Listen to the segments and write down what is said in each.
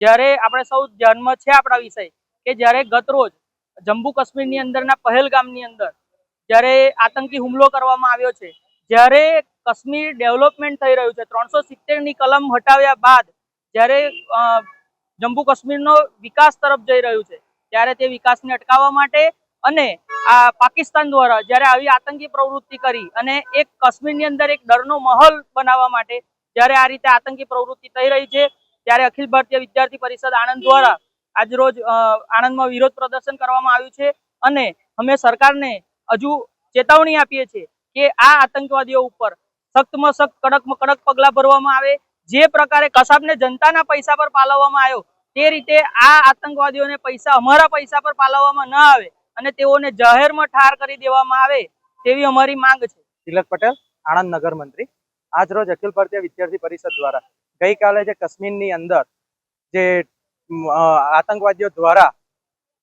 જ્યારે આપણે સૌ ધ્યાનમાં છે આપણા વિષય કે જ્યારે ગત રોજ જમ્મુ કાશ્મીરની અંદરના પહેલગામની અંદર જ્યારે આતંકી હુમલો કરવામાં આવ્યો છે, જ્યારે કાશ્મીર ડેવલપમેન્ટ થઈ રહ્યું છે, 370ની કલમ હટાવ્યા બાદ જ્યારે જમ્મુ કાશ્મીરનો વિકાસ તરફ જઈ રહ્યું છે, ત્યારે તે વિકાસને અટકાવવા માટે અને આ પાકિસ્તાન દ્વારા જ્યારે આવી આતંકી પ્રવૃત્તિ કરી અને એક કાશ્મીરની અંદર એક ડરનો માહોલ બનાવવા માટે જ્યારે આ રીતે આતંકી પ્રવૃત્તિ થઈ રહી છે, ત્યારે અખિલ ભારતીય વિદ્યાર્થી પરિષદ આણંદ દ્વારા આજરોજ આણંદમાં વિરોધ પ્રદર્શન કરવામાં આવ્યું છે અને અમે સરકારને હજુ ચેતવણી આપીએ છીએ કે આ આતંકવાદીઓ ઉપર સખ્તમાં સખ્ત કડકમાં કડક પગલાં ભરવામાં આવે। જે પ્રકારે કસાબને જનતાના પૈસા પર પાલવવામાં આવ્યો તે રીતે આ આતંકવાદીઓને પૈસા અમારા પૈસા પર પાલવવામાં ન આવે અને તેઓને જાહેરમાં ઠાર કરી દેવામાં આવે તેવી અમારી માંગ છે। તિલક પટેલ, આણંદ નગર મંત્રી। આજ રોજ અખિલ ભારતીય વિદ્યાર્થી પરિષદ દ્વારા ગઈકાલે જે કાશ્મીરની અંદર જે આતંકવાદીઓ દ્વારા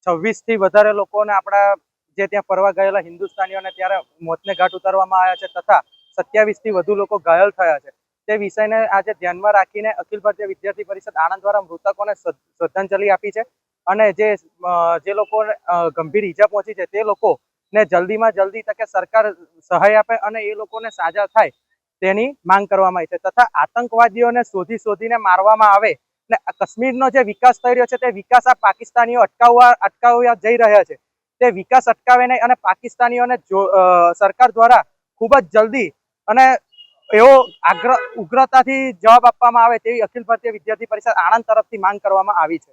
26થી વધારે લોકોને આપણા જે ત્યાં ફરવા ગયેલા હિન્દુસ્તાનીઓને ત્યારે મોતને ઘાટ ઉતારવામાં આવ્યા છે તથા 27થી વધુ લોકો ઘાયલ થયા છે। તે વિષયને આજે ધ્યાનમાં રાખીને અખિલ ભારતીય વિદ્યાર્થી પરિષદ આણંદ દ્વારા મૃતકોને શ્રદ્ધાંજલિ આપી છે અને જે લોકોને ગંભીર ઈજા પહોંચી છે તે લોકોને જલ્દીમાં જલ્દી તકે સરકાર સહાય આપે અને એ લોકોને સાજા થાય તેની માંગ કરવામાં આવી છે તથા આતંકવાદીઓને શોધીને મારવામાં આવે અને કાશ્મીરનો જે વિકાસ થઈ રહ્યો છે તે વિકાસ આ પાકિસ્તાનીઓ અટકાવવા જઈ રહ્યા છે। તે વિકાસ અટકાવે નહીં અને પાકિસ્તાનીઓને સરકાર દ્વારા ખૂબ જ જલ્દી અને એવો ઉગ્રતાથી જવાબ આપવામાં આવે તેવી અખિલ ભારતીય વિદ્યાર્થી પરિષદ આણંદ તરફથી માંગ કરવામાં આવી છે।